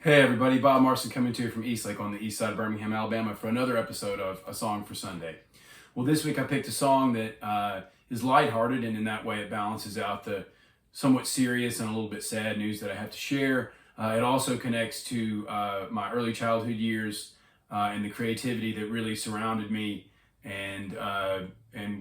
Hey everybody, Bob Marston coming to you from Eastlake on the east side of Birmingham, Alabama for another episode of A Song for Sunday. Well, this week I picked a song that is lighthearted, and in that way it balances out the somewhat serious and a little bit sad news that I have to share. It also connects to my early childhood years and the creativity that really surrounded me and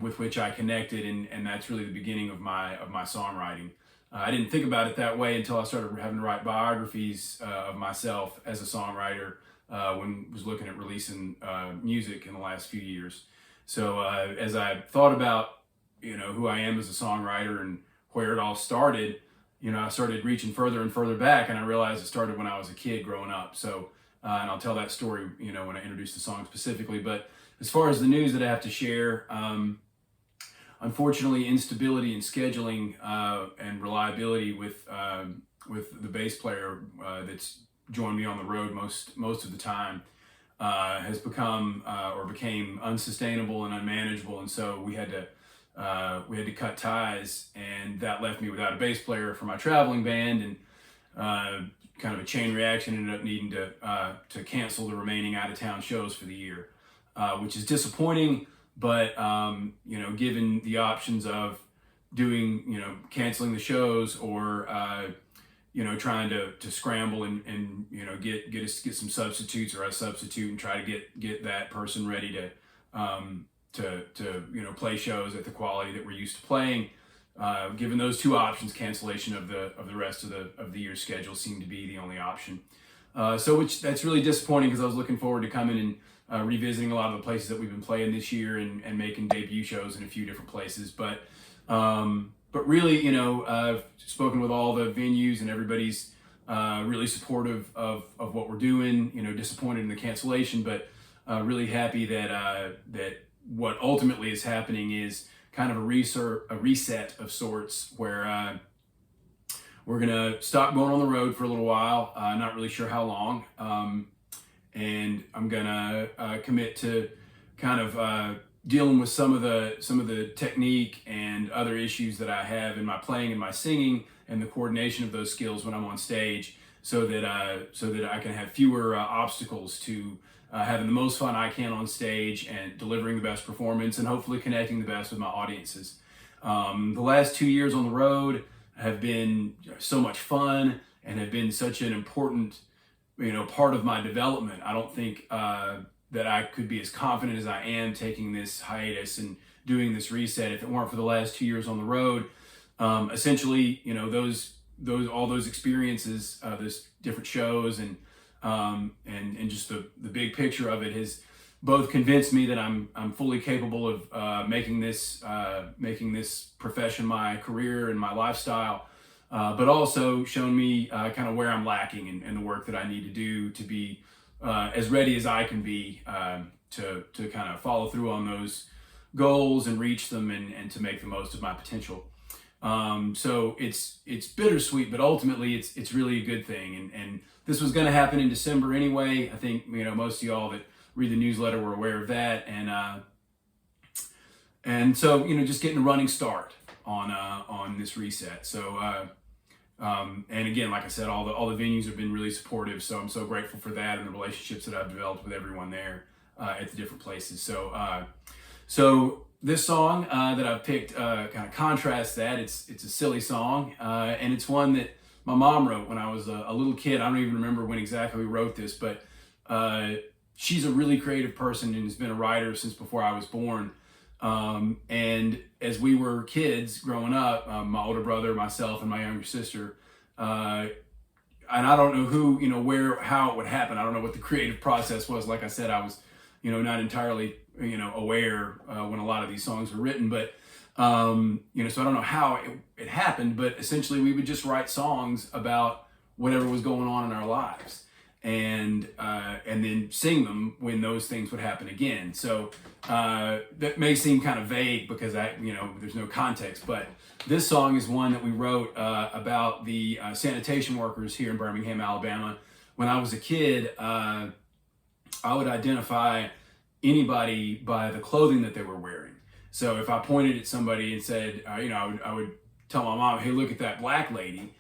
with which I connected, and that's really the beginning of my songwriting. I didn't think about it that way until I started having to write biographies of myself as a songwriter when I was looking at releasing music in the last few years. So as I thought about, who I am as a songwriter and where it all started, I started reaching further and further back, and I realized it started when I was a kid growing up. So, and I'll tell that story, when I introduce the song specifically. But as far as the news that I have to share, unfortunately, instability in scheduling and reliability with the bass player that's joined me on the road most of the time has became unsustainable and unmanageable, and so we had to cut ties, and that left me without a bass player for my traveling band, and kind of a chain reaction. Ended up needing to cancel the remaining out of town shows for the year, which is disappointing. But given the options of doing, canceling the shows or trying to scramble and get some substitutes or a substitute and try to get that person ready to play shows at the quality that we're used to playing. Given those two options, cancellation of the rest of the year's schedule seemed to be the only option. Which that's really disappointing, because I was looking forward to coming and revisiting a lot of the places that we've been playing this year and making debut shows in a few different places. But really, I've spoken with all the venues, and everybody's really supportive of what we're doing. Disappointed in the cancellation, but really happy that what ultimately is happening is kind of a reset of sorts, where we're gonna stop going on the road for a little while. Not really sure how long. And I'm gonna commit to kind of dealing with some of the technique and other issues that I have in my playing and my singing, and the coordination of those skills when I'm on stage, so that I can have fewer obstacles to having the most fun I can on stage and delivering the best performance, and hopefully connecting the best with my audiences. The last 2 years on the road have been so much fun and have been such an important part of my development. I don't think that I could be as confident as I am taking this hiatus and doing this reset if it weren't for the last 2 years on the road. Essentially, all those experiences, those different shows, and just the big picture of it has both convinced me that I'm fully capable of making this profession my career and my lifestyle. But also shown me kind of where I'm lacking and the work that I need to do to be as ready as I can be to kind of follow through on those goals and reach them, and to make the most of my potential. So it's bittersweet, but ultimately it's really a good thing. And this was going to happen in December anyway. I think most of y'all that read the newsletter were aware of that, and so just getting a running start on this reset. So. And again, like I said, all the venues have been really supportive, so I'm so grateful for that, and the relationships that I've developed with everyone there at the different places. So this song that I've picked kind of contrasts that. It's a silly song, and it's one that my mom wrote when I was a little kid. I don't even remember when exactly we wrote this, but she's a really creative person and has been a writer since before I was born. And as we were kids growing up, my older brother, myself, and my younger sister, and I don't know who, how it would happen. I don't know what the creative process was. Like I said, I was, not entirely, aware when a lot of these songs were written, but, so I don't know how it happened, but essentially we would just write songs about whatever was going on in our lives, and then sing them when those things would happen again. So that may seem kind of vague because there's no context, but this song is one that we wrote about the sanitation workers here in Birmingham, Alabama. When I was a kid, I would identify anybody by the clothing that they were wearing. So if I pointed at somebody and said, I would tell my mom, "Hey, look at that black lady,"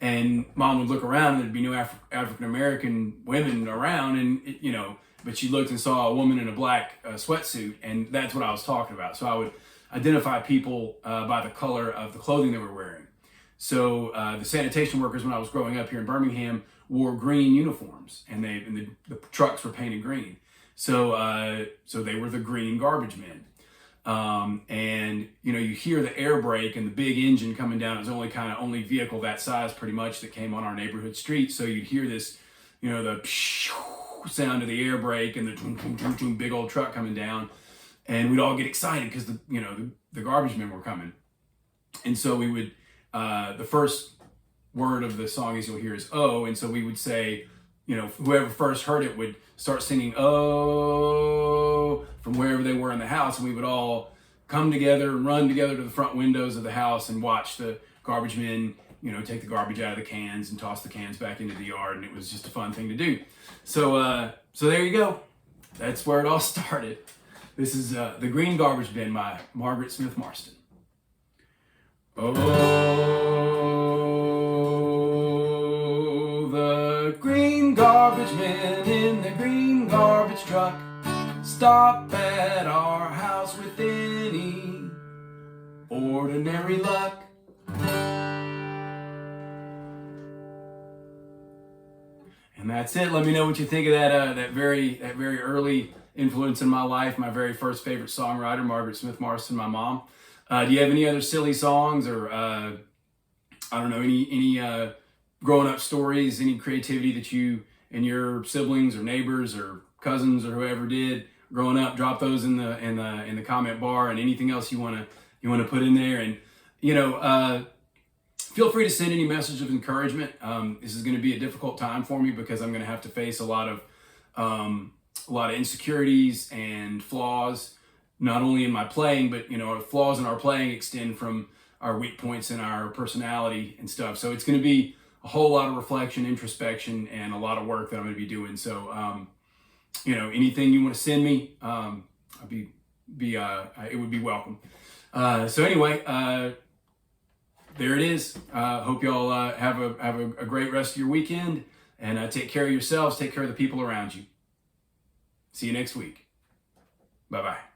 And Mom would look around and there'd be no African American women around, and but she looked and saw a woman in a black sweatsuit, and that's what I was talking about. So I would identify people by the color of the clothing they were wearing. So the sanitation workers, when I was growing up here in Birmingham, wore green uniforms, and the trucks were painted green. So they were the green garbage men. And you hear the air brake and the big engine coming down. It was only vehicle that size pretty much that came on our neighborhood street. So you'd hear this, the sound of the air brake and the big old truck coming down, and we'd all get excited because the garbage men were coming. And so we would, the first word of the song, as you'll hear, is "oh," and so we would say, whoever first heard it would start singing "oh" from wherever they were in the house, and we would all come together and run together to the front windows of the house and watch the garbage men, take the garbage out of the cans and toss the cans back into the yard, and it was just a fun thing to do. So there you go. That's where it all started. This is The Green Garbage Bin by Margaret Smith Marston. Oh, the green garbage men in the green garbage truck stop at our house with any ordinary luck. And that's it. Let me know what you think of that very early influence in my life. My very first favorite songwriter, Margaret Smith Marston, my mom. Do you have any other silly songs, or I don't know, any growing up stories, any creativity that you and your siblings or neighbors or cousins or whoever did growing up? Drop those in the comment bar, and anything else you want to put in there. And feel free to send any message of encouragement. This is going to be a difficult time for me because I'm going to have to face a lot of insecurities and flaws, not only in my playing, but flaws in our playing extend from our weak points in our personality and stuff. So it's going to be a whole lot of reflection, introspection, and a lot of work that I'm going to be doing. So anything you want to send me, it would be welcome. So anyway, there it is. Hope y'all have a great rest of your weekend, and take care of yourselves. Take care of the people around you. See you next week. Bye-bye.